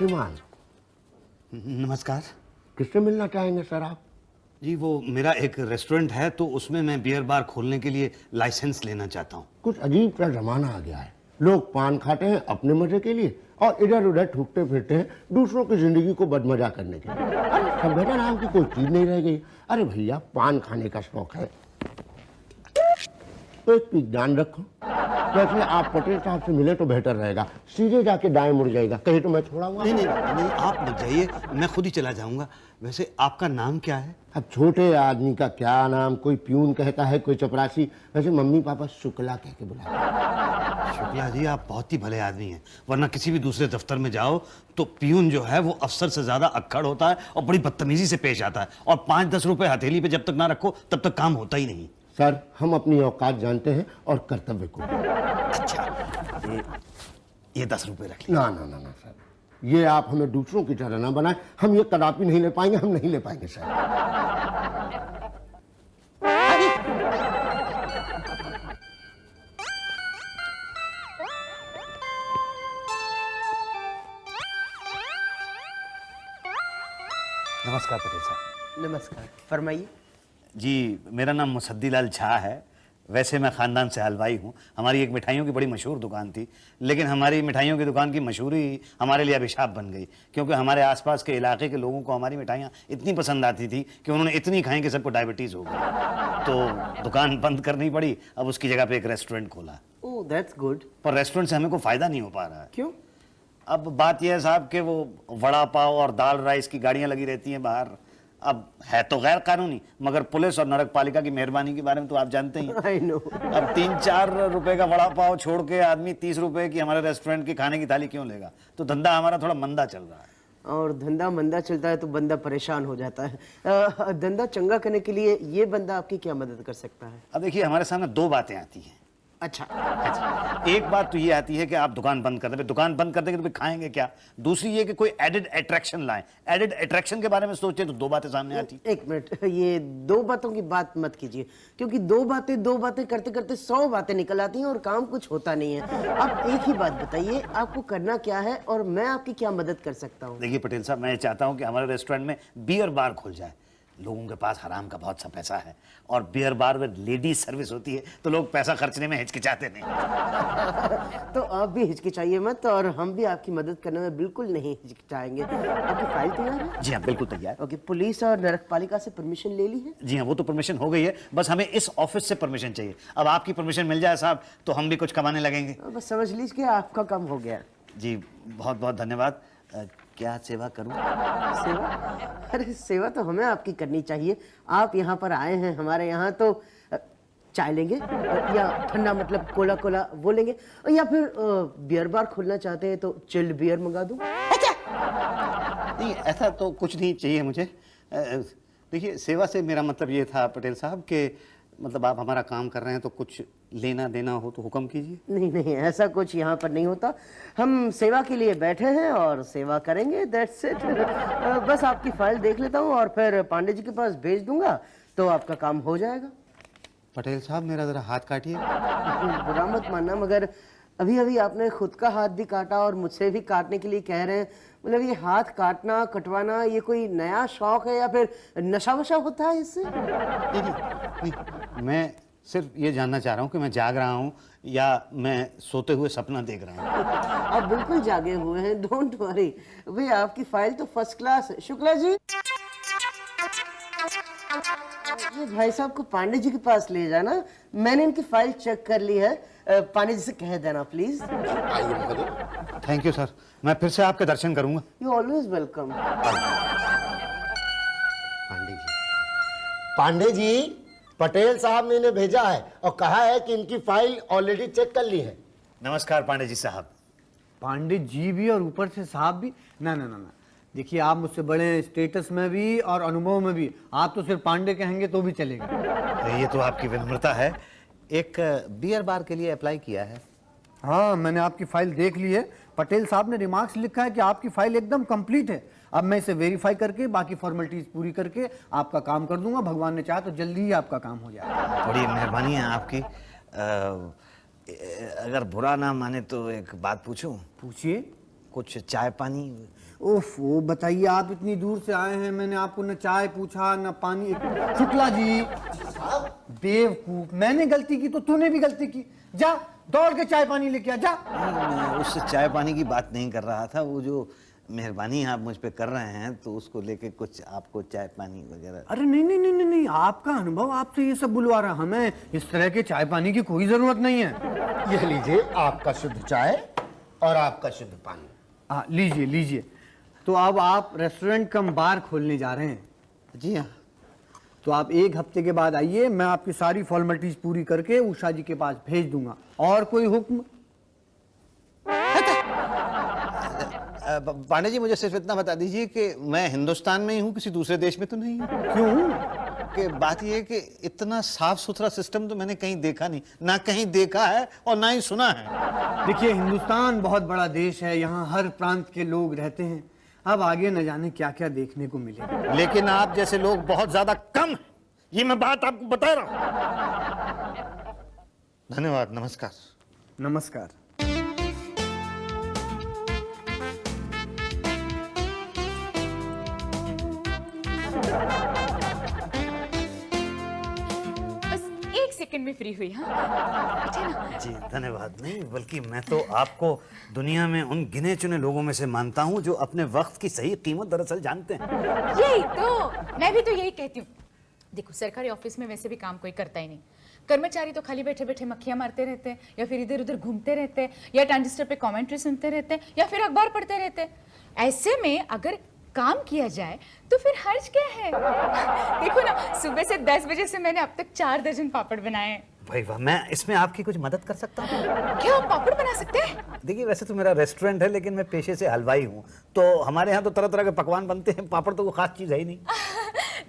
श्रीमान। नमस्कार। किससे मिलना चाहेंगे सर आप? जी वो मेरा एक रेस्टोरेंट है तो उसमें मैं बियर बार खोलने के लिए लाइसेंस लेना चाहता हूँ। कुछ अजीब सा जमाना आ गया है। लोग पान खाते हैं अपने मजे के लिए और इधर उधर ठूकते फिरते हैं दूसरों की जिंदगी को बदमजा करने के लिए। अरे सभ्यता नाम की कोई चीज नहीं रह गई। अरे भैया पान खाने का शौक है तो एक चीज ध्यान रखो, वैसे आप पटेल साहब से मिले तो बेहतर रहेगा। सीधे जाके दाएं मुड़ जाएगा, कहीं तो मैं छोड़ा हुआ। नहीं नहीं नहीं, आप मत जाइए, मैं खुद ही चला जाऊंगा। वैसे आपका नाम क्या है? अब छोटे आदमी का क्या नाम, कोई प्यून कहता है, कोई चपरासी। वैसे मम्मी पापा शुक्ला कह के बुलाते। शुक्ला जी आप बहुत ही भले आदमी हैं, वरना किसी भी दूसरे दफ्तर में जाओ तो प्यून जो है वो अफसर से ज्यादा अक्खड़ होता है और बड़ी बदतमीजी से पेश आता है, और 5-10 रुपए हथेली पे जब तक ना रखो तब तक काम होता ही नहीं। सर हम अपनी औकात जानते हैं और कर्तव्य को। अच्छा ये 10 रुपए रख लीजिए। ना ना ना ना सर, ये आप हमें दूसरों की तरह ना बनाएं। हम ये कदापि नहीं ले पाएंगे, हम नहीं ले पाएंगे सर। नमस्कार पटेल साहब। नमस्कार, फरमाइए। जी मेरा नाम मुसद्दीलाल झा है। वैसे मैं ख़ानदान से हलवाई हूँ। हमारी एक मिठाइयों की बड़ी मशहूर दुकान थी, लेकिन हमारी मिठाइयों की दुकान की मशहूरी हमारे लिए अभिशाप बन गई, क्योंकि हमारे आसपास के इलाके के लोगों को हमारी मिठाइयाँ इतनी पसंद आती थी कि उन्होंने इतनी खाई कि सबको डायबिटीज़ हो गई। तो दुकान बंद करनी पड़ी। अब उसकी जगह पे एक रेस्टोरेंट खोला। Oh that's good. पर रेस्टोरेंट से हमें कोई फ़ायदा नहीं हो पा रहा है। क्यों? अब बात यह है साहब कि वो वड़ा पाव और दाल राइस की गाड़ियाँ लगी रहती हैं बाहर। अब है तो गैर कानूनी, मगर पुलिस और नगर पालिका की मेहरबानी के बारे में तो आप जानते ही। I know. अब 3-4 रुपए का वड़ा पाव छोड़ के आदमी 30 रुपए की हमारे रेस्टोरेंट की खाने की थाली क्यों लेगा? तो धंधा हमारा थोड़ा मंदा चल रहा है। और धंधा मंदा चलता है तो बंदा परेशान हो जाता है। धंधा चंगा करने के लिए ये बंदा आपकी क्या मदद कर सकता है? अब देखिए हमारे सामने 2 बातें आती हैं। अच्छा। एक बात तो ये आती है कि आप दुकान बंद कर देंगे। दुकान बंद कर देंगे तो फिर खाएंगे क्या? दूसरी ये कि कोई एडेड अट्रैक्शन लाएं। एडेड अट्रैक्शन के बारे में सोचते तो 2 बातें सामने आती। एक मिनट, ये 2 बातों की बात मत कीजिए, क्योंकि 2 बातें करते करते 100 बातें निकल आती हैं और काम कुछ होता नहीं है। आप एक ही बात बताइए, आपको करना क्या है और मैं आपकी क्या मदद कर सकता हूँ? देखिए पटेल साहब, मैं चाहता हूँ कि हमारे रेस्टोरेंट में बियर बार खुल जाए। लोगों के पास हराम का बहुत सा पैसा है, और बियर बार में लेडीज सर्विस होती है तो लोग पैसा खर्चने में हिचकिचाते नहीं। तो आप भी हिचकिचाइए मत, और हम भी आपकी मदद करने में बिल्कुल नहीं हिचकिचाएंगे। आपकी फाइल तैयार है? जी हाँ बिल्कुल तैयार। ओके, पुलिस और नगर पालिका से परमिशन ले ली है? जी हाँ वो तो परमिशन हो गई है, बस हमें इस ऑफिस से परमिशन चाहिए। अब आपकी परमिशन मिल जाए साहब तो हम भी कुछ कमाने लगेंगे। बस समझ लीजिए आपका काम हो गया। जी बहुत बहुत धन्यवाद। क्या सेवा करूं? सेवा? अरे सेवा तो हमें आपकी करनी चाहिए। आप यहाँ पर आए हैं हमारे यहाँ, तो चाय लेंगे या ठंडा, मतलब कोला कोला वो लेंगे, या फिर बियर बार खोलना चाहते हैं तो चिल्ड बियर मंगा दूं? नहीं ऐसा तो कुछ नहीं चाहिए मुझे। देखिए सेवा से मेरा मतलब ये था पटेल साहब कि मतलब आप हमारा काम कर रहे हैं तो कुछ लेना देना हो तो हुक्म कीजिए। नहीं नहीं, ऐसा कुछ यहाँ पर नहीं होता। हम सेवा के लिए बैठे हैं और सेवा करेंगे, दैट्स इट। बस आपकी फाइल देख लेता हूँ और फिर पांडे जी के पास भेज दूंगा तो आपका काम हो जाएगा। पटेल साहब मेरा जरा हाथ काटिए। बुरा मत मानना, मगर अभी अभी आपने खुद का हाथ भी काटा और मुझसे भी काटने के लिए कह रहे हैं। मतलब ये हाथ काटना कटवाना ये कोई नया शौक है या फिर नशा वशा होता है इससे? नहीं, मैं सिर्फ ये जानना चाह रहा हूँ कि मैं जाग रहा हूँ या मैं सोते हुए सपना देख रहा हूँ। आप बिल्कुल जागे हुए हैं, डोंट वरी। भाई आपकी फाइल तो फर्स्ट क्लास है। शुक्ला जी, ये भाई साहब को पांडे जी के पास ले जाना, मैंने इनकी फाइल चेक कर ली है। पांडे जी से कह देना प्लीज। थैंक यू सर, मैं फिर से आपके दर्शन करूंगा। You always welcome. Pandey ji, Patel sahab ने इन्हें भेजा है और कहा है कि इनकी फाइल ऑलरेडी चेक कर ली है। नमस्कार पांडे जी साहब। पांडे जी भी और ऊपर से साहब भी? ना ना ना ना, देखिए आप मुझसे बड़े हैं स्टेटस में भी और अनुभव में भी। आप तो सिर्फ पांडे कहेंगे तो भी चलेगा। ये तो आपकी विनम्रता है। एक बियर बार के लिए अप्लाई किया है। हाँ मैंने आपकी फाइल देख ली है। पटेल साहब ने रिमार्क्स लिखा है कि आपकी फाइल एकदम कंप्लीट है। अब मैं इसे वेरीफाई करके बाकी फॉर्मेलिटीज पूरी करके आपका काम कर दूंगा। भगवान ने चाहा तो जल्दी ही आपका काम हो जाएगा। बड़ी मेहरबानी है आपकी। अगर बुरा ना माने तो एक बात पूछूं? पूछिए। कुछ चाय पानी? ओफ, वो बताइए, आप इतनी दूर से आए हैं, मैंने आपको न चाय पूछा न पानी। शुक्ला जी, बेवकूफ, मैंने गलती की तो तूने भी गलती की। जा दौड़ के चाय पानी लेके आ, जा। मैं उस चाय पानी की बात नहीं कर रहा था, वो जो मेहरबानी आप मुझ पे कर रहे हैं तो उसको लेके कुछ आपको चाय पानी वगैरह। अरे नहीं नहीं नहीं नहीं नहीं, आपका अनुभव आपसे ये सब बुलवा रहा, हमें इस तरह के चाय पानी की कोई जरूरत नहीं है। ये लीजिए आपका शुद्ध चाय और आपका शुद्ध पानी। हाँ, लीजिए लीजिए। तो अब आप रेस्टोरेंट कम बार खोलने जा रहे हैं? जी हाँ। तो आप 1 हफ्ते के बाद आइए, मैं आपकी सारी फॉर्मेलिटीज पूरी करके उषा जी के पास भेज दूंगा। और कोई हुक्म? पांडे जी, मुझे सिर्फ इतना बता दीजिए कि मैं हिंदुस्तान में ही हूँ, किसी दूसरे देश में तो नहीं हूँ। क्यों? कि बात यह है कि इतना साफ सुथरा सिस्टम तो मैंने कहीं देखा नहीं, ना कहीं देखा है और ना ही सुना है। देखिए, हिंदुस्तान बहुत बड़ा देश है, यहाँ हर प्रांत के लोग रहते हैं। अब आगे न जाने क्या क्या देखने को मिलेगा। लेकिन आप जैसे लोग बहुत ज्यादा कम हैं, ये मैं बात आपको बता रहा हूँ। धन्यवाद, नमस्कार। नमस्कार। सेकंड में फ्री हुई। हाँ जी धन्यवाद। नहीं, बल्कि मैं तो आपको दुनिया में उन गिने चुने लोगों में से मानता हूँ जो अपने वक्त की सही कीमत दरअसल जानते हैं। यही तो, मैं भी तो यही कहती हूँ। देखो, सरकारी ऑफिस में वैसे भी काम कोई करता ही नहीं। कर्मचारी तो खाली बैठे बैठे मक्खियां मारते रहते हैं, या फिर इधर उधर घूमते रहते हैं, या ट्रांजिस्टर पे कमेंट्री सुनते रहते हैं, या फिर अखबार पढ़ते रहते हैं। ऐसे में अगर काम किया जाए तो फिर हर्ज क्या है? देखो ना, सुबह से 10 बजे से मैंने अब तक 4 दर्जन पापड़ बनाए हैं। भाई वाह, मैं इसमें आपकी कुछ मदद कर सकता हूँ? क्या आप पापड़ बना सकते हैं? देखिए, वैसे तो मेरा रेस्टोरेंट है, लेकिन मैं पेशे से हलवाई हूँ, तो हमारे यहाँ तो तरह तरह के पकवान बनते हैं। पापड़ तो वो खास चीज़ है ही नहीं।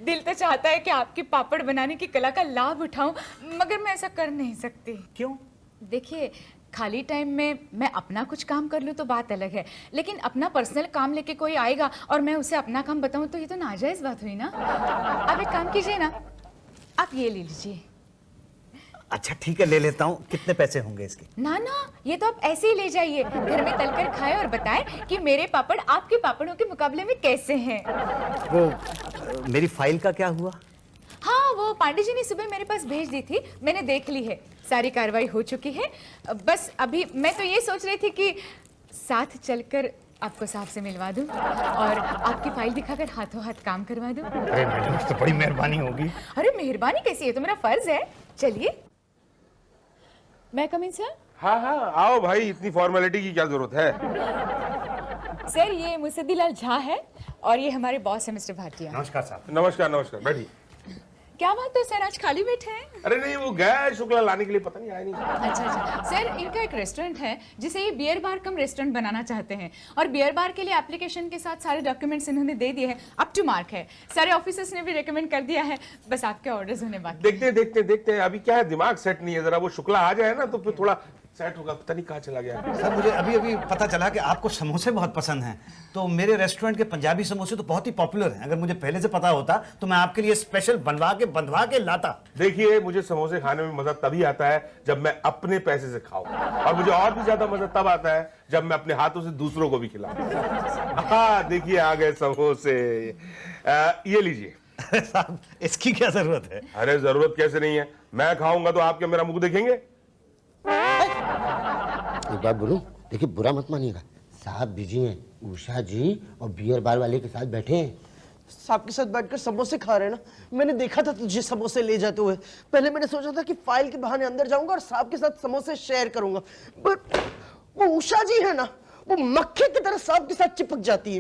दिल तो चाहता है कि आपकी पापड़ बनाने की कला का लाभ उठाऊं, मगर मैं ऐसा कर नहीं सकती। क्यों? देखिए, खाली टाइम में मैं अपना कुछ काम कर लूँ तो बात अलग है, लेकिन अपना पर्सनल काम लेके कोई आएगा और मैं उसे अपना काम बताऊं तो ये तो नाजायज बात हुई ना। आप एक काम कीजिए ना, आप ये ले लीजिए। अच्छा ठीक है, ले लेता हूँ। कितने पैसे होंगे इसके? ना ना, ये तो आप ऐसे ही ले जाइए, घर में तलकर खाएं और बताएं कि मेरे पापड़ आपके पापड़ों के मुकाबले में कैसे हैं। वो मेरी फाइल का क्या हुआ? हाँ, वो पांडे जी ने सुबह मेरे पास भेज दी थी, मैंने देख ली है, सारी कार्रवाई हो चुकी है। बस अभी मैं तो ये सोच रही थी कि साथ चलकर आपको साहब से मिलवा दूं और आपकी फाइल दिखाकर हाथों हाथ काम करवा दूं। अरे मैडम, तो बड़ी मेहरबानी होगी। अरे मेहरबानी कैसी है, तो मेरा फर्ज है। चलिए, मैं कम इन सर? हाँ हाँ, आओ भाई, इतनी फॉर्मेलिटी की क्या जरूरत है? सर, ये मुसद्दीलाल झा है और ये हमारे बॉस है मिस्टर भाटिया। नमस्कार साहब। नमस्कार नमस्कार, बैठिए। क्या बात है सर, आज खाली बैठे हैं? अरे नहीं, वो गया है शुक्ला लाने के लिए, पता नहीं आया नहीं। अच्छा अच्छा सर, इनका एक रेस्टोरेंट है जिसे ये बियर बार कम रेस्टोरेंट बनाना चाहते हैं, और बियर बार के लिए एप्लीकेशन के साथ सारे डॉक्यूमेंट्स इन्होंने दे दिए हैं, अप टू मार्क है। सारे ऑफिसर्स ने भी रेकमेंड कर दिया है, बस आपके ऑर्डर्स होने बाकी। देखते हैं अभी क्या है, दिमाग सेट नहीं है, जरा वो शुक्ला आ जाए ना तो फिर थोड़ा सेट होगा। पता नहीं कहाँ चला गया। सर, मुझे अभी अभी पता चला कि आपको समोसे बहुत पसंद हैं, तो मेरे रेस्टोरेंट के पंजाबी समोसे तो बहुत ही पॉपुलर हैं। अगर मुझे पहले से पता होता तो मैं आपके लिए स्पेशल बंधवा के लाता। देखिए, मुझे समोसे खाने में मजा तभी आता है जब मैं अपने पैसे से खाऊं, और मुझे और भी ज्यादा मजा तब आता है जब मैं अपने हाथों से दूसरों को भी खिलाऊं। हाँ देखिए, आ गए समोसे, ये लीजिए। साहब, इसकी क्या जरूरत है? अरे जरूरत कैसे नहीं है, मैं खाऊंगा तो आप क्या मेरा मुंह देखेंगे? एक बात बोलूं, देखिए बुरा मत मानिएगा, साहब बिजी हैं, उषा जी और बियर बार वाले के साथ बैठे हैं। साहब के साथ बैठकर समोसे खा रहे हैं ना। मैंने देखा था तुझे समोसे ले जाते हुए। पहले मैंने सोचा था कि फाइल के बहाने अंदर जाऊंगा और साहब के साथ समोसे शेयर करूंगा, बट वो उषा जी है ना, वो मक्खी की तरह साहब के साथ चिपक जाती है।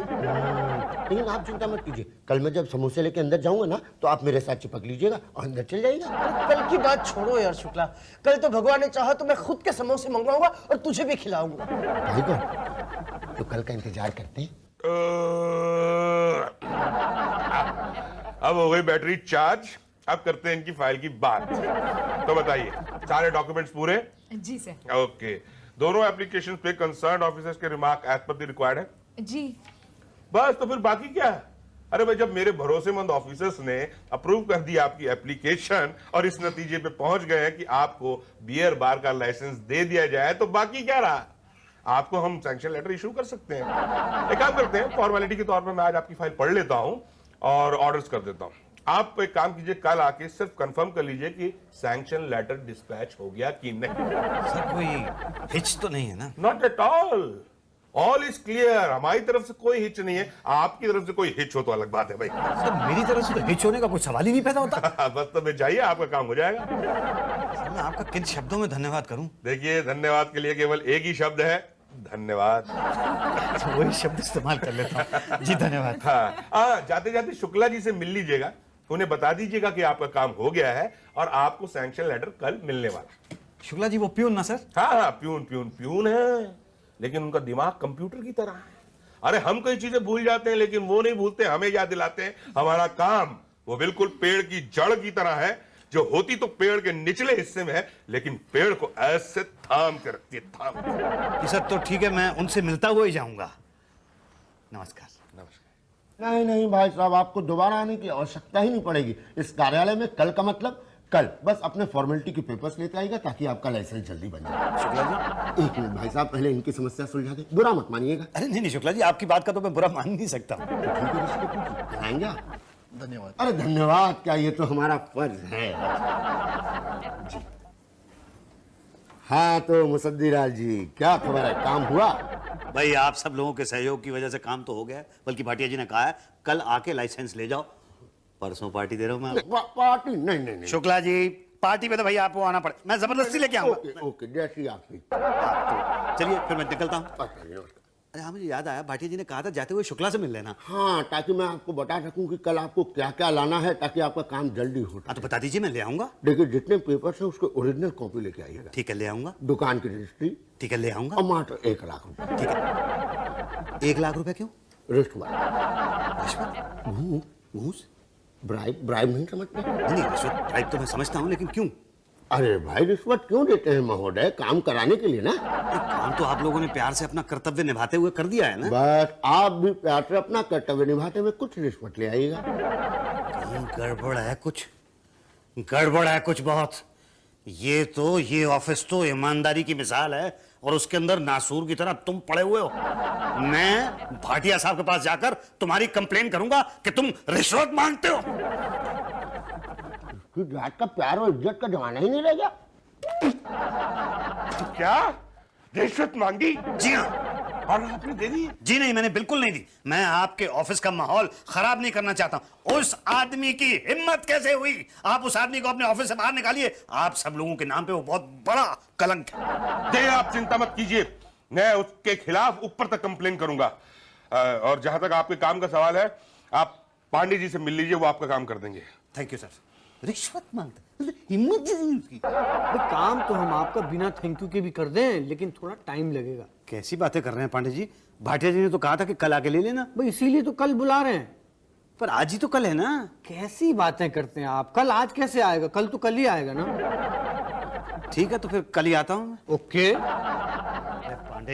लेकिन आप चिंता मत कीजिए, कल मैं जब समोसे लेके अंदर जाऊंगा ना तो आप मेरे साथ चिपक लीजिएगा और अंदर चल जाइएगा। कल की बात छोड़ो यार शुक्ला, कल तो भगवान ने चाहा तो मैं खुद के समोसे मंगवाऊंगा और तुझे भी खिलाऊंगा। भाई को तो कल का इंतजार करते हैं। अब हो गई बैटरी चार्ज, अब करते हैं इनकी फाइल की बात। तो बताइए, सारे डॉक्यूमेंट्स पूरे? जी सर। ओके, दोनों एप्लीकेशंस पे कंसर्न्ड ऑफिसर्स के remark as per the required है? जी। बस, तो फिर बाकी क्या है? अरे भाई, जब मेरे भरोसेमंद ऑफिसर्स ने अप्रूव कर दी आपकी एप्लीकेशन और इस नतीजे पे पहुंच गए हैं कि आपको बियर बार का लाइसेंस दे दिया जाए, तो बाकी क्या रहा? आपको हम सैंक्शन लेटर इशू कर सकते हैं। एक काम करते हैं, फॉर्मेलिटी के तौर पर मैं आज आपकी फाइल पढ़ लेता हूं और ऑर्डर्स कर देता हूं। आप एक काम कीजिए, कल आके सिर्फ कंफर्म कर लीजिए कि सैंक्शन लेटर डिस्पैच हो गया कि नहीं। सर कोई हिच तो नहीं है ना? Not at all is clear. हमारी तरफ से कोई हिच नहीं है, आपकी तरफ से कोई हिच हो तो अलग बात है भाई। सर मेरी तरफ से तो हिच होने का कोई सवाल ही नहीं पैदा होता। बस तो मैं जाइए, आपका काम हो जाएगा। सर मैं आपका किन शब्दों में धन्यवाद करूं? देखिए, धन्यवाद के लिए केवल एक ही शब्द है, धन्यवाद। तो वही शब्द इस्तेमाल कर लेता हूं। जी धन्यवाद। हाँ, जाते जाते शुक्ला जी से मिल लीजिएगा, उन्हें बता दीजिएगा कि आपका काम हो गया है और आपको सैंक्शन लेटर कल मिलने वाला। शुक्ला जी वो प्यून ना सर? हाँ, प्यून है, लेकिन उनका दिमाग कंप्यूटर की तरह है। अरे हम कई चीजें भूल जाते हैं, लेकिन वो नहीं भूलते, हमें याद दिलाते हैं। हमारा काम वो बिल्कुल पेड़ की जड़ की तरह है, जो होती तो पेड़ के निचले हिस्से में है, लेकिन पेड़ को ऐसे थाम के रखती है, थाम के। सर तो ठीक है, मैं उनसे मिलता हुआ ही जाऊंगा। नमस्कार। नहीं भाई साहब, आपको दोबारा आने की आवश्यकता ही नहीं पड़ेगी इस कार्यालय में। कल का मतलब कल, बस अपने फॉर्मेलिटी के पेपर्स लेते आएगा ताकि आपका लाइसेंस जल्दी बन जाए। शुक्ला जी एक मिनट भाई साहब, पहले इनकी समस्या सुलझा दे, बुरा मत मानिएगा। अरे नहीं शुक्ला जी, आपकी बात का तो मैं बुरा मान नहीं सकता। तो ठीक है, रिश्ते पूछिए, आएंगे आप? धन्यवाद। अरे धन्यवाद क्या, ये तो हमारा फर्ज है जी। हाँ तो मुसद्दीलाल जी, क्या खबर है, काम हुआ? भाई आप सब लोगों के सहयोग की वजह से काम तो हो गया है, बल्कि भाटिया जी ने कहा है कल आके लाइसेंस ले जाओ। परसों पार्टी दे रहा हूं मैं। पार्टी? नहीं। शुक्ला जी पार्टी में तो भाई आपको आना पड़े, मैं जबरदस्ती लेके आऊंगा। ओके, जैसी आपकी। चलिए फिर मैं निकलता हूँ। नमस्कार। अरे हाँ मुझे याद आया, भाटिया जी ने कहा था जाते हुए शुक्ला से मिल लेना। हाँ, ताकि मैं आपको बता सकूं कि कल आपको क्या क्या लाना है, ताकि आपका काम जल्दी हो। हाँ तो बता दीजिए, मैं ले आऊंगा। देखिए, जितने पेपर्स हैं उसके ओरिजिनल कॉपी लेके आइएगा। ठीक है ले आऊंगा। दुकान की रजिस्ट्री। ठीक है ले आऊंगा। और मात्र 1 लाख रुपए। ठीक है 1 लाख रुपए क्यों? रिश्वत। रिश्वत? घूस? ब्राइब नहीं समझते? नहीं रिश्वत ब्राइब तो मैं समझता हूँ, लेकिन क्यों? अरे भाई, रिश्वत क्यों देते हैं महोदय? काम कराने के लिए ना। काम तो आप लोगों ने प्यार से अपना कर्तव्य निभाते हुए कर दिया है ना। बस आप भी प्यार से अपना कर्तव्य निभाते हुए कुछ रिश्वत ले आइएगा। कहीं गड़बड़ है कुछ, गड़बड़ है कुछ बहुत। ये ऑफिस तो ईमानदारी की मिसाल है, और उसके अंदर नासूर की तरह तुम पड़े हुए हो। मैं भाटिया साहब के पास जाकर तुम्हारी कंप्लेन करूंगा कि तुम रिश्वत मांगते हो। कि जात का प्यार और इज्जत का जमाना ही नहीं रह गया। क्या रिश्वत मांगी? जी हाँ। और आपने दे दी? जी नहीं, मैंने बिल्कुल नहीं दी। मैं आपके ऑफिस का माहौल खराब नहीं करना चाहता। उस आदमी की हिम्मत कैसे हुई? आप उस आदमी को अपने ऑफिस से बाहर निकालिए। आप सब लोगों के नाम पे वो बहुत बड़ा कलंक है। दे, आप चिंता मत कीजिए, मैं उसके खिलाफ ऊपर तक कंप्लेन करूंगा। और जहां तक आपके काम का सवाल है, आप पांडे जी से मिल लीजिए, वो आपका काम कर देंगे। Thank you sir. रिश्वत मांगता, हिम्मत उसकी। भाई काम तो हम आपका बिना थैंक यू के भी कर दें, लेकिन थोड़ा टाइम लगेगा। कैसी बातें कर रहे हैं पांडे जी? भाटिया जी ने तो कहा था कि कल आके ले लेना। भाई इसीलिए तो कल बुला रहे हैं। पर आज ही तो कल है ना। कैसी बातें करते हैं आप? कल आज कैसे आएगा? कल तो कल ही आएगा ना। ठीक है तो फिर कल ही आता हूँ। ओके।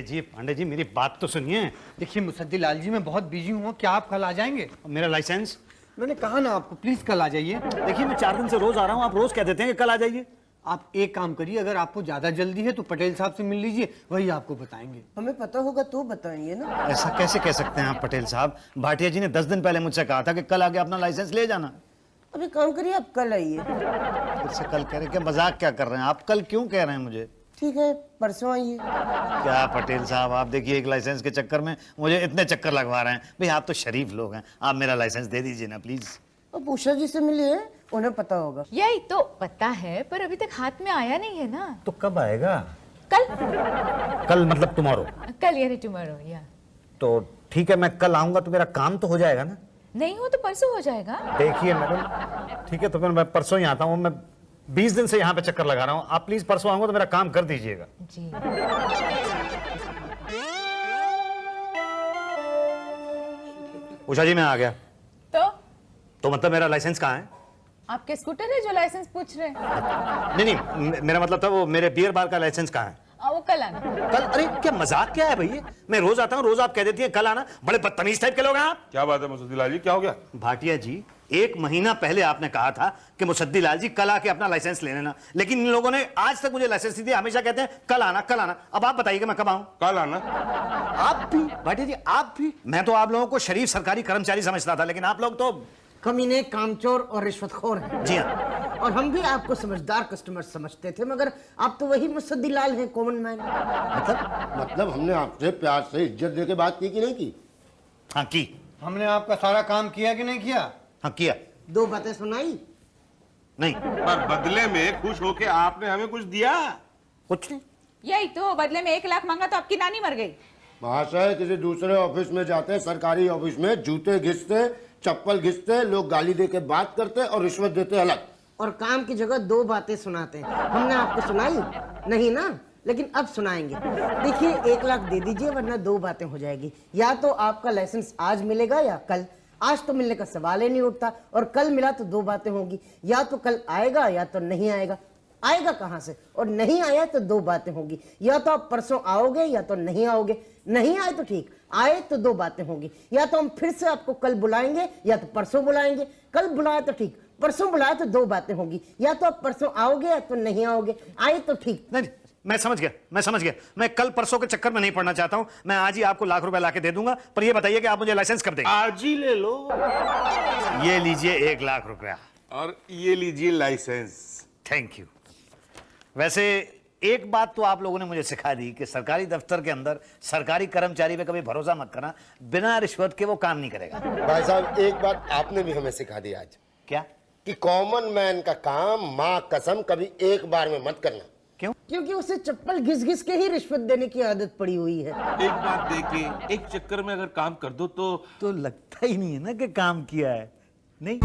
पांडे जी मेरी बात तो सुनिए। देखिए मुसद्दीलाल जी, मैं बहुत बिजी हूँ, क्या आप कल आ जाएंगे? मेरा लाइसेंस? मैंने कहा ना आपको, प्लीज कल आ जाइए। देखिए मैं 4 दिन से रोज आ रहा हूँ, आप रोज कह देते हैं कि कल आ जाइए। आप एक काम करिए, अगर आपको ज्यादा जल्दी है तो पटेल साहब से मिल लीजिए, वही आपको बताएंगे। हमें पता होगा तो बताएंगे ना। ऐसा कैसे कह सकते हैं आप पटेल साहब? भाटिया जी ने 10 दिन पहले मुझसे कहा था कि कल आके अपना लाइसेंस ले जाना। अब एक काम करिए, आप कल आइए। फिर से कल कह रहे हैं, मजाक क्या कर रहे हैं आप? कल क्यों कह रहे हैं मुझे? ठीक है, परसों आइए। क्या पटेल साहब, आप देखिए एक लाइसेंस के चक्कर में मुझे इतने चक्कर लगवा रहे हैं। भाई आप तो शरीफ लोग हैं, आप मेरा लाइसेंस दे दीजिए ना प्लीज। अब उषा जी से मिलिए, उन्हें पता होगा। यही तो पता है, पर अभी तक हाथ में आया नहीं है ना। तो कब आएगा? कल मतलब टुमारो? कल यानी टुमारो या। तो ठीक है, मैं कल आऊंगा तो मेरा काम तो हो जाएगा ना? नहीं हो तो परसों हो जाएगा। देखिए मैडम, ठीक है तो फिर मैं परसों ही आता हूँ। मैं 20 दिन से यहाँ पे चक्कर लगा रहा हूँ, आप प्लीज परसों आऊंगा तो मेरा काम कर दीजिएगा। जी। उषा जी मैं आ गया। तो मतलब मेरा लाइसेंस कहाँ है? आपके स्कूटर है जो लाइसेंस पूछ रहे हैं? नहीं, मेरा मतलब था वो मेरे बियर बार का लाइसेंस कहाँ है? वो कल आना। कल? अरे क्या मजाक क्या है भैया? मैं रोज आता हूँ, रोज आप कह देती हैं कल आना। बड़े बदतमीज टाइप के लोग हैं आप। क्या बात है मुसद्दीलाल जी, क्या हो गया? भाटिया जी 1 महीना पहले आपने कहा था कि मुसद्दी लाल जी कल आके अपना लाइसेंस ले लेना, लेकिन इन लोगों ने आज तक मुझे लाइसेंस नहीं दिया। हमेशा कहते हैं कल आना कल आना। अब आप बताइए कि मैं कब आऊं? कल आना। आप भी भाटिया जी, आप भी? मैं तो आप लोगों को शरीफ सरकारी कर्मचारी समझता था, लेकिन आप लोग तो कमीने, कामचोर और रिश्वतखोर हैं। जी हाँ। और हम भी आपको समझदार कस्टमर समझते थे, मगर आप तो वही मुसद्दी लाल हैं, कॉमन मैन। मतलब हमने आपसे प्यार से इज्जत दे के बात की कि नहीं की? हाँ की। हमने आपका सारा काम किया कि नहीं किया? हाँ किया। 2 बातें सुनाई? नहीं पर बदले में खुश होके आपने हमें कुछ दिया? कुछ नहीं। यही तो, बदले में 1 लाख मांगा तो आपकी नानी मर गई। महाशय, किसी दूसरे ऑफिस में जाते हैं, सरकारी ऑफिस में जूते घिसते, चप्पल घिसते, लोग गाली दे के बात करते और रिश्वत देते अलग। और काम की जगह 2 बातें सुनाते हैं। हमने आपको सुनाई नहीं ना, लेकिन अब सुनाएंगे। देखिए 1 लाख दे दीजिए, वरना 2 बातें हो जाएगी। या तो आपका लाइसेंस आज मिलेगा या कल। आज तो मिलने का सवाल ही नहीं उठता, और कल मिला तो 2 बातें होंगी। या तो कल आएगा या तो नहीं आएगा। आएगा कहाँ से? और नहीं आया तो 2 बातें होंगी। या तो आप परसों आओगे या तो नहीं आओगे। नहीं आए तो ठीक, आए तो 2 बातें होंगी। या तो हम फिर से आपको कल बुलाएंगे या तो परसों बुलाएंगे। कल बुलाए तो ठीक, परसों बुलाए तो 2 बातें होंगी। या तो आप परसों आओगे या तो नहीं आओगे। आए तो ठीक। नहीं, मैं समझ गया। मैं कल परसों के चक्कर में नहीं पड़ना चाहता हूं। मैं आज ही आपको लाख रुपए लाके दे दूंगा, पर ये बताइए कि आप मुझे लाइसेंस कब देंगे? आज ही ले लो। ये लीजिए 1 लाख रुपया। और ये लीजिए लाइसेंस। Thank you. वैसे एक बात तो आप लोगों ने मुझे सिखा दी कि सरकारी दफ्तर के अंदर सरकारी कर्मचारी पे कभी भरोसा मत करना, बिना रिश्वत के वो काम नहीं करेगा। भाई साहब, एक बात आपने भी हमें सिखा दी आज, क्या? कि कॉमन मैन का काम माँ कसम कभी एक बार में मत करना। क्यों? क्योंकि उसे चप्पल घिस घिस के ही रिश्वत देने की आदत पड़ी हुई है। एक बात देखिए, एक चक्कर में अगर काम कर दो तो लगता ही नहीं है ना कि काम किया है। नहीं